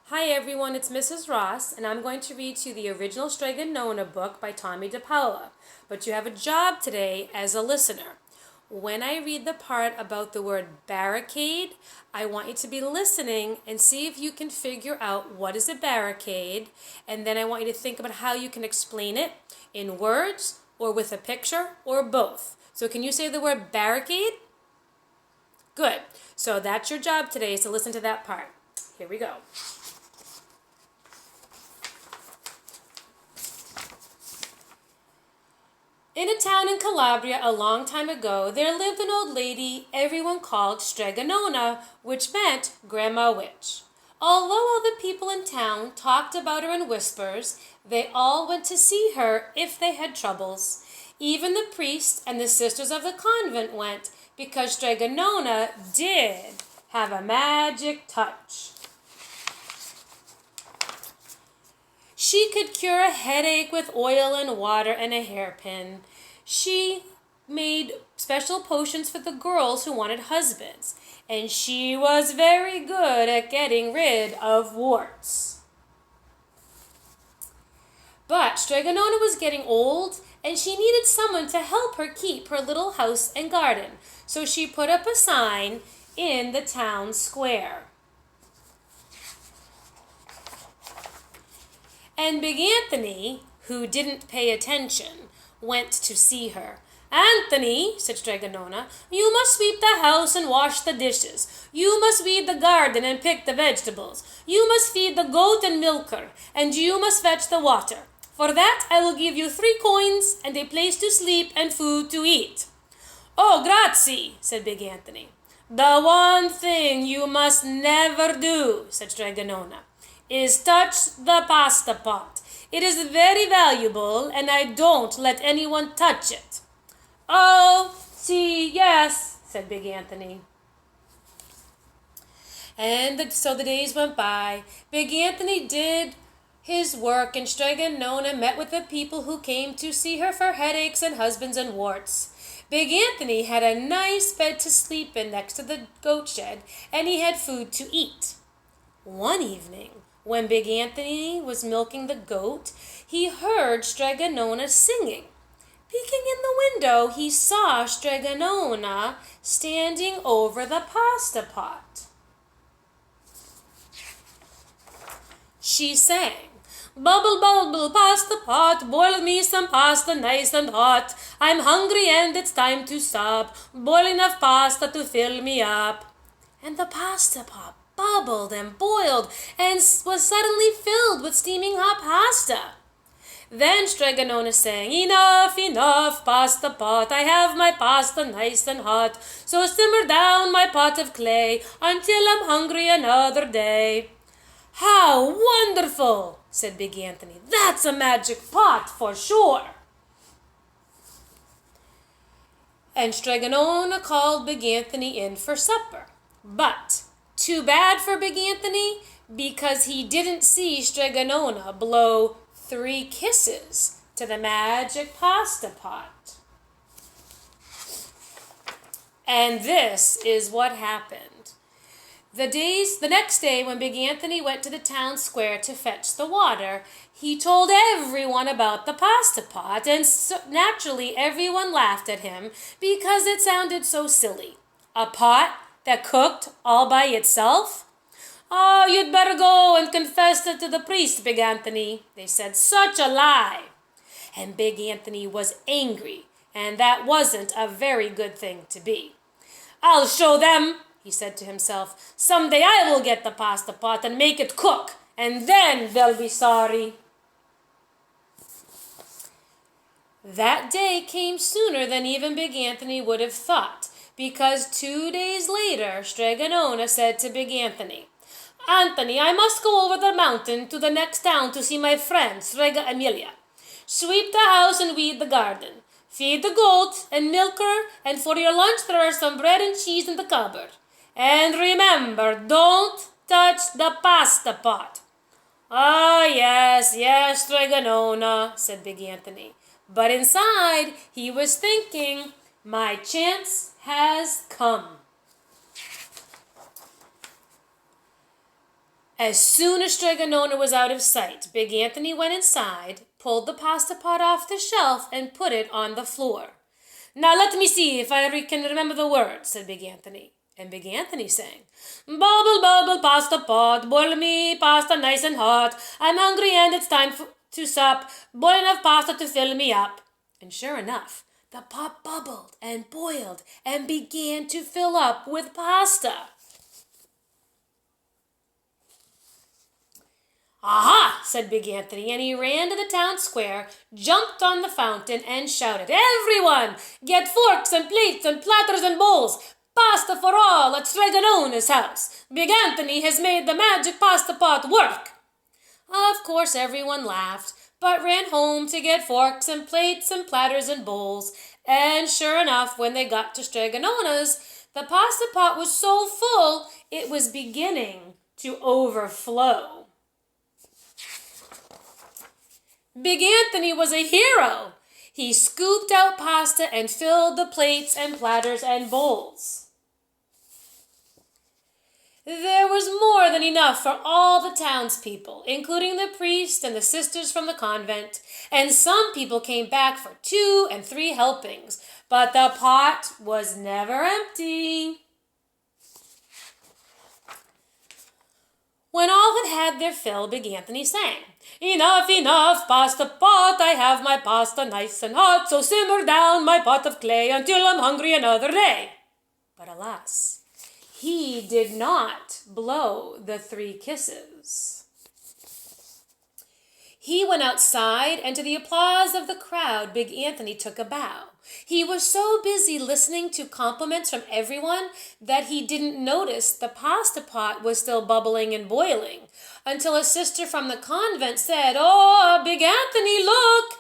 Hi everyone, it's Mrs. Ross, and I'm going to read to you the original Strega Nona book by Tommy DePaula. But you have a job today as a listener. When I read the part about the word barricade, I want you to be listening and see if you can figure out what is a barricade, and then I want you to think about how you can explain it in words or with a picture or both. So can you say the word barricade? Good. So that's your job today, is to listen to that part. Here we go. In a town in Calabria a long time ago, there lived an old lady everyone called Strega Nona, which meant Grandma Witch. Although all the people in town talked about her in whispers, they all went to see her if they had troubles. Even the priest and the sisters of the convent went, because Strega Nona did have a magic touch. She could cure a headache with oil and water and a hairpin. She made special potions for the girls who wanted husbands. And she was very good at getting rid of warts. But Strega Nona was getting old, and she needed someone to help her keep her little house and garden. So she put up a sign in the town square. And Big Anthony, who didn't pay attention, went to see her. "Anthony," said Strega Nona, "you must sweep the house and wash the dishes. You must weed the garden and pick the vegetables. You must feed the goat and milk her, and you must fetch the water. For that I will give you 3 coins and a place to sleep and food to eat." "Oh, grazie," said Big Anthony. "The one thing you must never do," said Strega Nona, "is touch the pasta pot. It is very valuable, and I don't let anyone touch it." "Oh, see, yes," said Big Anthony. And so the days went by. Big Anthony did his work, and Strega Nona met with the people who came to see her for headaches and husbands and warts. Big Anthony had a nice bed to sleep in next to the goat shed, and he had food to eat. One evening, when Big Anthony was milking the goat, he heard Strega Nona singing. Peeking in the window, he saw Strega Nona standing over the pasta pot. She sang, "Bubble, bubble, pasta pot, boil me some pasta nice and hot. I'm hungry and it's time to stop. Boil enough pasta to fill me up." And the pasta pot bubbled and boiled and was suddenly filled with steaming hot pasta. Then Strega Nona sang, "Enough, enough, pasta pot, I have my pasta nice and hot. So simmer down my pot of clay until I'm hungry another day." "How wonderful," said Big Anthony. "That's a magic pot for sure." And Strega Nona called Big Anthony in for supper. But too bad for Big Anthony, because he didn't see Strega Nona blow 3 kisses to the magic pasta pot. And this is what happened. The next day, when Big Anthony went to the town square to fetch the water, he told everyone about the pasta pot, and naturally everyone laughed at him because it sounded so silly. A pot that cooked all by itself? "Oh, you'd better go and confess it to the priest, Big Anthony," they said. "Such a lie." And Big Anthony was angry, and that wasn't a very good thing to be. "I'll show them," he said to himself. "Someday I will get the pasta pot and make it cook, and then they'll be sorry." That day came sooner than even Big Anthony would have thought, because 2 days later, Strega Nona said to Big Anthony, "Anthony, I must go over the mountain to the next town to see my friend, Strega Amelia. Sweep the house and weed the garden. Feed the goat and milk her, and for your lunch there are some bread and cheese in the cupboard. And remember, don't touch the pasta pot." "Ah, yes, yes, Strega Nona," said Big Anthony. But inside, he was thinking, "My chance has come." As soon as Stregonona was out of sight, Big Anthony went inside, pulled the pasta pot off the shelf, and put it on the floor. "Now let me see if I can remember the words," said Big Anthony. And Big Anthony sang, "Bubble, bubble, pasta pot, boil me pasta nice and hot. I'm hungry and it's time to sup. Boil enough pasta to fill me up." And sure enough, the pot bubbled and boiled and began to fill up with pasta. "Aha!" said Big Anthony, and he ran to the town square, jumped on the fountain, and shouted, "Everyone, get forks and plates and platters and bowls. Pasta for all at Stregonona's house. Big Anthony has made the magic pasta pot work." Of course, everyone laughed, but ran home to get forks and plates and platters and bowls. And sure enough, when they got to Stregonona's, the pasta pot was so full it was beginning to overflow. Big Anthony was a hero. He scooped out pasta and filled the plates and platters and bowls. There was more than enough for all the townspeople, including the priest and the sisters from the convent, and some people came back for 2 and 3 helpings, but the pot was never empty. When all had had their fill, Big Anthony sang, "Enough, enough, pasta pot, I have my pasta nice and hot, so simmer down my pot of clay until I'm hungry another day." But alas, he did not blow the 3 kisses. He went outside, and to the applause of the crowd, Big Anthony took a bow. He was so busy listening to compliments from everyone that he didn't notice the pasta pot was still bubbling and boiling, until a sister from the convent said, "Oh, Big Anthony, look!"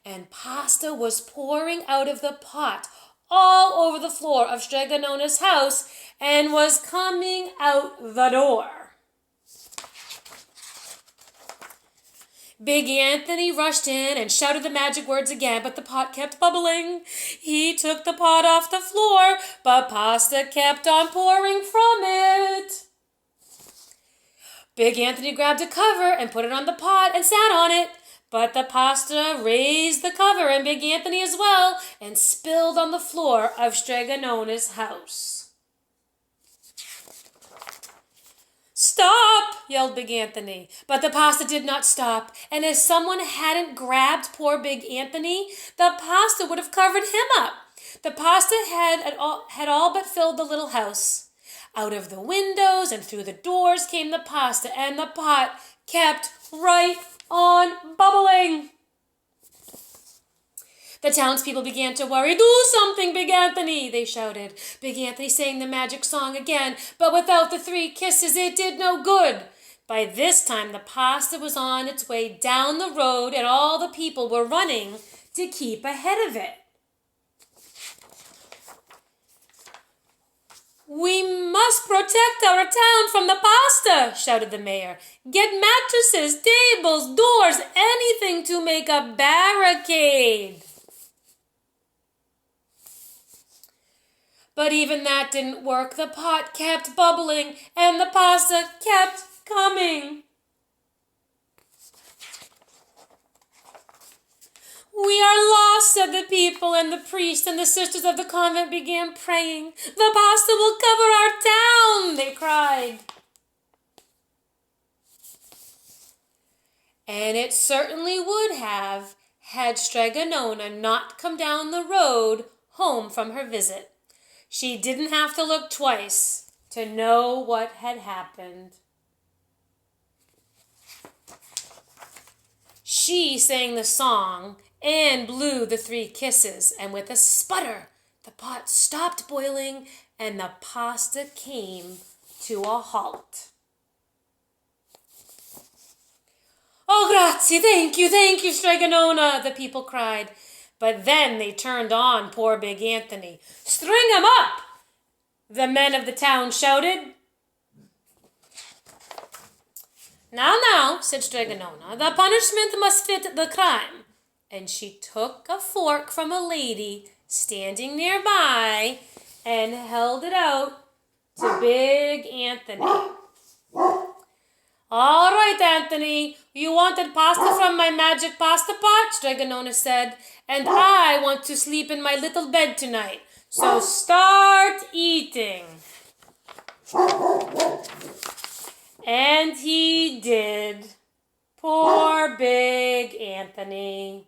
And pasta was pouring out of the pot all over the floor of Stregonona's house and was coming out the door. Big Anthony rushed in and shouted the magic words again, but the pot kept bubbling. He took the pot off the floor, but pasta kept on pouring from it. Big Anthony grabbed a cover and put it on the pot and sat on it, but the pasta raised the cover and Big Anthony as well and spilled on the floor of Stregonona's house. "Stop!" yelled Big Anthony. But the pasta did not stop, and if someone hadn't grabbed poor Big Anthony, the pasta would have covered him up. The pasta had all but filled the little house. Out of the windows and through the doors came the pasta, and the pot kept right on bubbling. The townspeople began to worry. "Do something, Big Anthony," they shouted. Big Anthony sang the magic song again, but without the 3 kisses, it did no good. By this time, the pasta was on its way down the road, and all the people were running to keep ahead of it. "We must protect our town from the pasta," shouted the mayor. "Get mattresses, tables, doors, anything to make a barricade." But even that didn't work. The pot kept bubbling, and the pasta kept coming. "We are lost," said the people, and the priest and the sisters of the convent began praying. "The pasta will cover our town," they cried. And it certainly would have, had Stregonona not come down the road home from her visit. She didn't have to look twice to know what had happened. She sang the song and blew the 3 kisses, and with a sputter, the pot stopped boiling and the pasta came to a halt. "Oh, grazie, thank you, Stregonona," the people cried. But then they turned on poor Big Anthony. "String him up!" the men of the town shouted. Now, said Stregonona, "the punishment must fit the crime." And she took a fork from a lady standing nearby and held it out to Big Anthony. All right, Anthony, you wanted pasta from my magic pasta pot, Stregonona said, and I want to sleep in my little bed tonight. So start eating. And he did. Poor big Anthony.